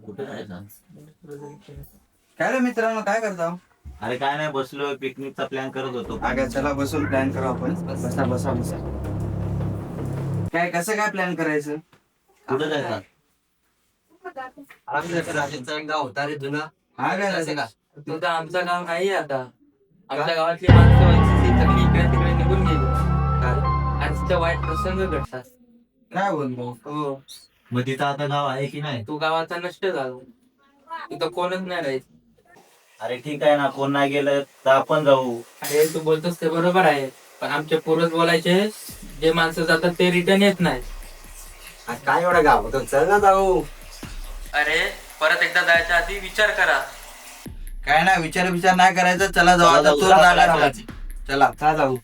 कुठे जायचं? काय रे मित्रांनो, काय करता? अरे काय नाही, बसलो पिकनिकचा प्लॅन करत होतो. अगं चला बसून प्लॅन करू आपण. बसा बसा बसा. काय कसं काय प्लॅन करायचं? कुठे जायचं? राजेंचा एक गाव होता रे जुना. हा काय असं झालं? का? तुझं आमचं गाव नाही आता. आमच्या गावातली माणसं व्हायची सगळी इकडे तिकडे निघून गेली. आणि तिथे वाईट प्रसंग घडतात. काय बोलतो? हो. मग तिथं आता गाव आहे की नाही? तू गावाचा नष्ट झालो. तिथं कोणच नाही राहील. अरे ठीक आहे ना, कोण नाही गेलं तर आपण जाऊ. अरे तू बोलतोस ते बरोबर आहे, पण आमचे पूर्वज बोलायचे जे माणसं जातात ते रिटर्न येत नाही. काय एवढा गाव होतं? चल ना जाऊ. अरे परत एकदा जायच्या आधी विचार करा. काय नाही विचार नाही करायचं. चला जाऊ. चला आता जाऊ, तू चला, जागा चला. राहायची. चला का जाऊ.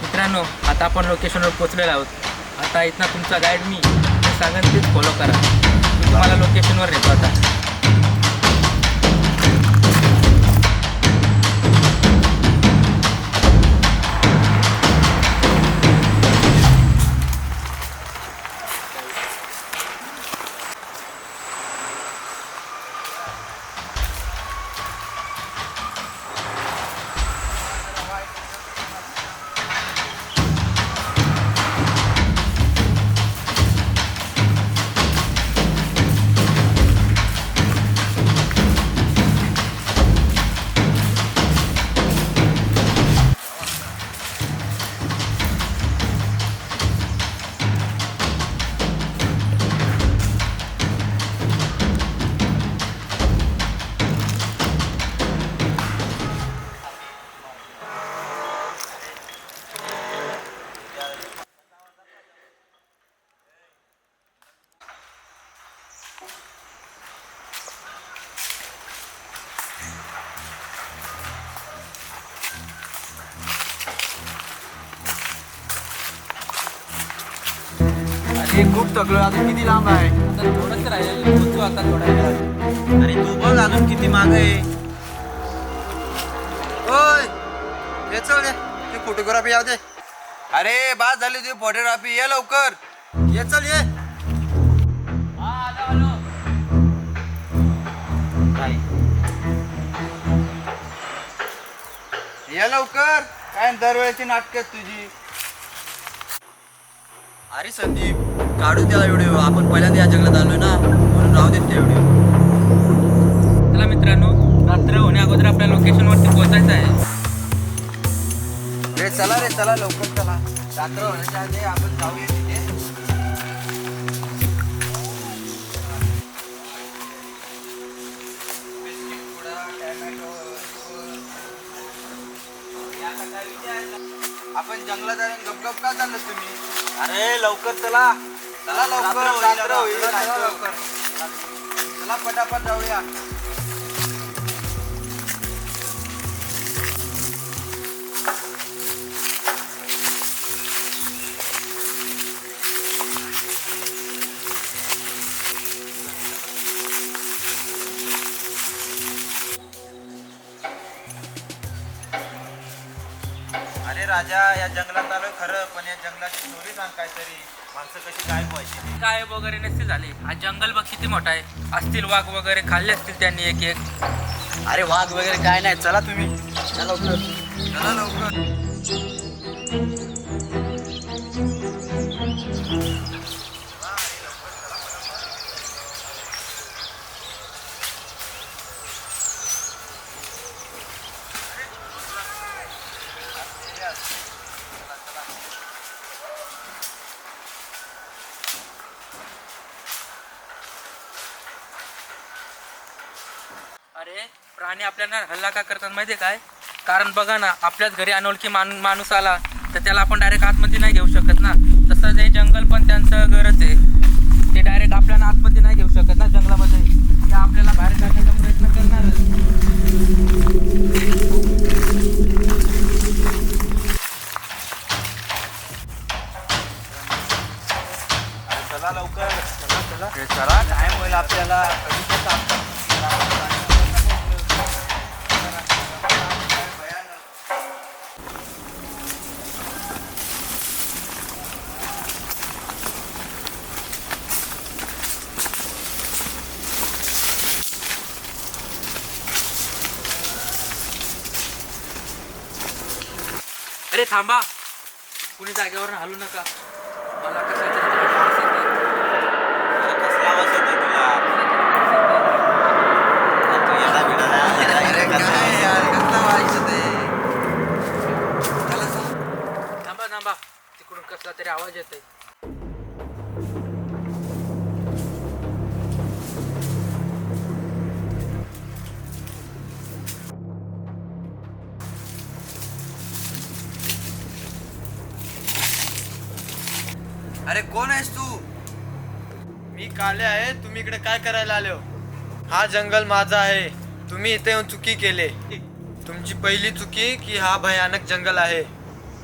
मित्रांनो, आता आपण लोकेशनवर पोहोचलेलो आहोत. आता इथनं तुमचा गाईड मी जे सांगेन तेच फॉलो करा. मी तुम्हाला लोकेशनवर नेतो आता. अरे खूप थकलो. अजून किती लांब आहे? तर थोडंच राहिलेलं पोहोचू आता थोड्या वेळात. अरे तू बघ अजून किती माग आहे. ओय हे चल ते फोटोग्राफी याव दे. अरे बाद झाली तुझी फोटोग्राफी. ये लवकर. ये चल ये. ये लवकर. काय दरवेळेची नाटक तुझी. अरे संदीप काढू द्या व्हिडिओ. आपण पहिल्यांदा या जंगलात आलोय ना, म्हणून राहू देत ते व्हिडिओ. चला मित्रांनो, रात्र होण्या अगोदर आपल्या लोकेशनवरती पोहोचायचं आहे. रे चला रे चला लवकर चला. रात्र होण्याच्या आधी आपण जाऊया तिथे. बिस्किट पुडा टॅमॅटो जंगलात आहे गपगप का चाललं तुम्ही? अरे लवकर चला. चला लवकर, रात्र होईल रात्र आता. होईल. चला, चला चला. लवकर. चला पटापट जाऊया. अरे राजा, या जंगलात आलोय खरं, पण या जंगलाची स्टोरी सांग काहीतरी. माणसं कशी गायब व्हायची ती. काय वगैरे नसते झाले. हा जंगल बघ किती मोठा आहे. असतील वाघ वगैरे खाल्ले असतील त्यांनी एक एक. अरे वाघ वगैरे काय नाही. चला तुम्ही. चला लवकर. चला लवकर. अरे प्राणी आपल्याला हल्ला का करतात माहिती आहे काय? कारण बघा ना, आपल्याच घरी अनोळखी माणूस आला तर त्याला आपण डायरेक्ट आतमध्ये नाही घेऊ शकत ना. तसंच हे जंगल पण त्यांचं घरच आहे. ते डायरेक्ट आपल्याला आतमध्ये नाही घेऊ शकत ना जंगलामध्ये. ते आपल्याला बाहेर काढण्याचा प्रयत्न करणारच. चला लवकर. चला टाइम होईल आपल्याला. अरे थांबा, कुणी जागेवर हलू नका. मला कशाचा तरी वास येतोय. कसला आवाज येतोय तुला? तू येडा बिडा नाही. अरे काय यार, कसलं व्हायचं ते? थांबा थांबा, तिकडून कसला तरी आवाज येतोय. अरे कोण आहेस तू? मी काले आहे. तुम्ही इकडे काय करायला आले हो? हा जंगल माझा आहे. तुम्ही इथे येऊन चुकी केले. तुमची पहिली चुकी की हा भयानक जंगल आहे.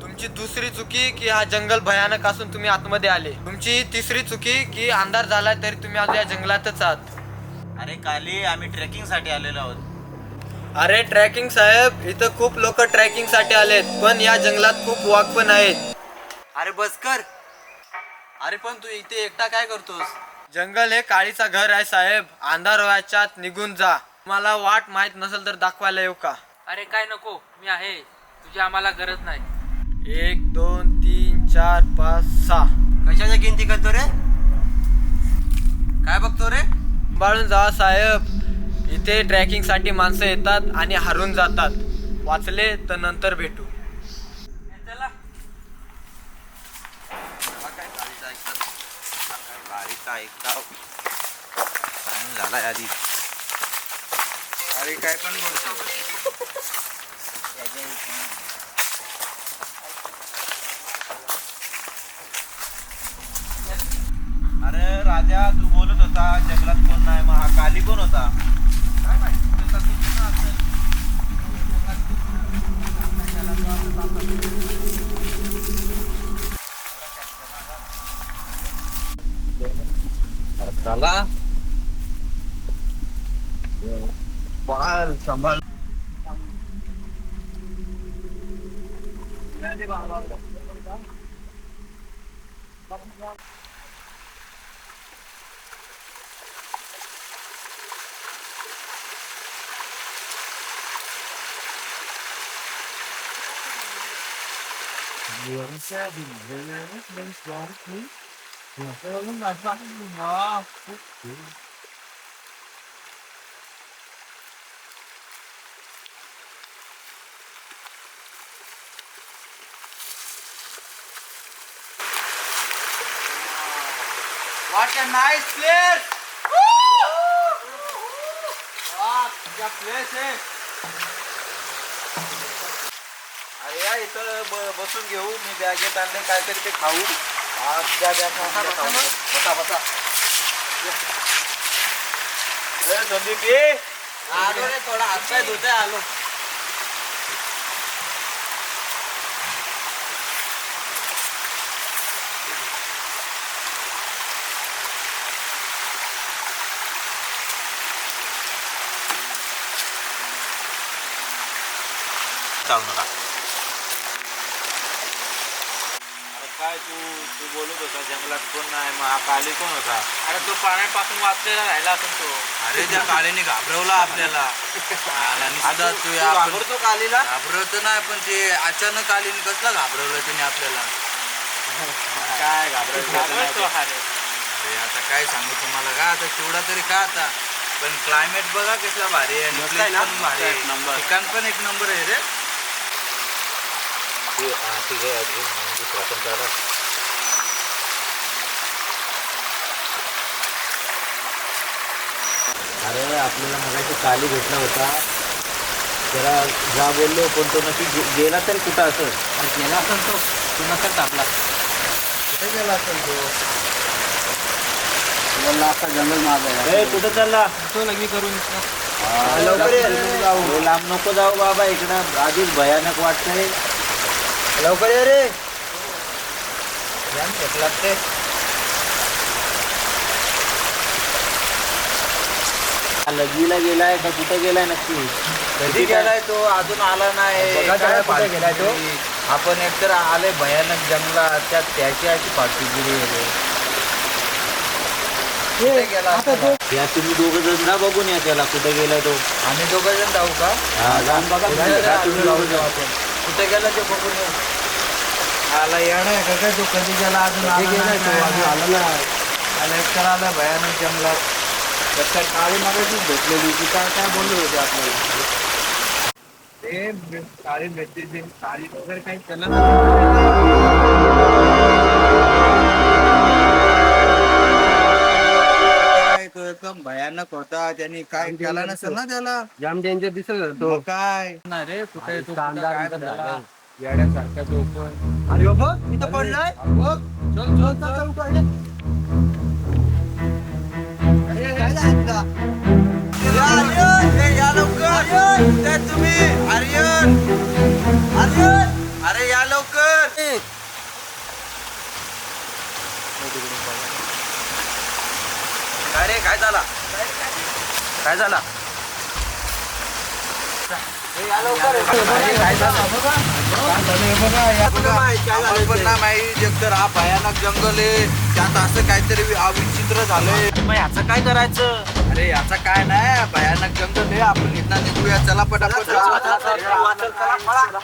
तुमची दुसरी चुकी की हा जंगल भयानक असून तुम्ही आतमध्ये आले. तुमची तिसरी चुकी की अंधार झालाय तरी तुम्ही आज या जंगलातच आहात. अरे काली, आम्ही ट्रेकिंग साठी आलेलो आहोत. अरे ट्रॅकिंग साहेब, इथं खूप लोक ट्रॅकिंग साठी आलेत, पण या जंगलात खूप वाघ पण आहेत. अरे बस कर. अरे पण तू इथे एकटा काय करतोस? जंगल हे काळीचा घर आहे साहेब. अंधार व्हायच्या आत निघून जा. मला वाट माहित नसेल तर दाखवायला येऊ का? अरे काय नको, मी आहे. तुझी आम्हाला गरज नाही. 1 2 3 4 5 6. कशाच्या गिनती करतो रे? काय बघतो रे? बाळून जा साहेब. इथे ट्रॅकिंग साठी माणसं येतात आणि हरून जातात. वाचले तर नंतर भेटू. चला. गाडीचा ऐकता टाइम झालाय आधी. अरे काय पण बोलतो. अरे राजा, तू बोलत होता जंगलात कोण नाही, मग हा काली कोण होता? काय माहिती, तुझा तुझी ना असेल. सांभाळ. What a nice place! वाह, क्या place है. अरे या इथं बसून घेऊ, मी बॅगेत आणले काहीतरी ते खाऊ. आज त्या बसा बसा. संदीप ये. आलो रे, थोडा हात पाय धुतोय आलो. चालू नका. अरे काय तू बोलत होता जंगलात कोण नाही, मग हा काली कोण होता? अरे तो प्राण्यापासून वाचलेला राहिला असून तो. अरे त्या काळीने घाबरवला आपल्याला. आता तू घाबरतो कालीला? घाबरवत नाही, पण ते अचानक आलीने कसला घाबरवलं त्याने आपल्याला. काय घाबरायचं घाबरतो हा रे. अरे आता काय सांगू तुम्हाला, का आता तेवढा तरी का आता, पण क्लायमेट बघा कसला भारी आहे आणि मस्त place आहे ना? पण भारी आहे. एक नंबर. ठिकाण पण एक नंबर आहे रे. ठीक आहे दुसरा पण चालू. अरे आपल्याला मगाशी काली भेटला होता, जरा जा बोललो, पण तो नक्की गेला तरी कुठं असं? गेला असेल तो, तू नसेल टाकला. कुठे गेला असेल तो? जंगल माझा कुठं चालला? तो लग्न करून लवकर ये. जाऊ लांब नको जाऊ बाबा, इकडं आधीच भयानक वाटतंय. लवकर ये रे. लागते. लगीला गेलाय का कुठं गेलाय नक्की? कधी गेलाय तो, अजून आला नाही. बघा काय त्याला कुठे फालतू गेलाय तो? गिरी. आपण एकतर आले भयानक जंगलात, त्यात त्याची अशी फालतूगिरी आहे रे. कुठे गेला असेल? या तुम्ही दोघं जण जा बघून या त्याला कुठे गेलाय तो. आम्ही दोघं जण जाऊ का? जाऊन बघा तुम्ही जाऊ जाऊ आपण. कुठे गेला ते बघून येऊ. आला येणार का काय तो? कधी गेला अजून गेलाय तो? अजून आला नाही. आला एकतर आला भयानक जंगलात. तर काळी मागाशीच भेटलेली ती, काय काय बोलली होती आपल्याला? ते काळी भेटते, काळी वगैरे काही केलं तो एकदम भयानक होता. त्यांनी काय केला नसेल ना त्याला. जाम डेंजर दिसत होता मग काय नाही रे. कुठे तो कांदा काय झाला. झाला? येड्यासारखा तो पण. अरे बघ इथं पडलाय. बघ. चल चल चल चल. या लवकर. ते तुम्ही आर्यन. अरे या लवकर. काय रे, काय झाला? काय झाला? पण ना माहिती, एकतर हा भयानक जंगल आहे, त्यात असं काहीतरी विचित्र झालंय. मग याचं काय करायचं? अरे याचा काय नाही, भयानक जंगल आहे. आपण इथं निघूया, चला पटापट. चला.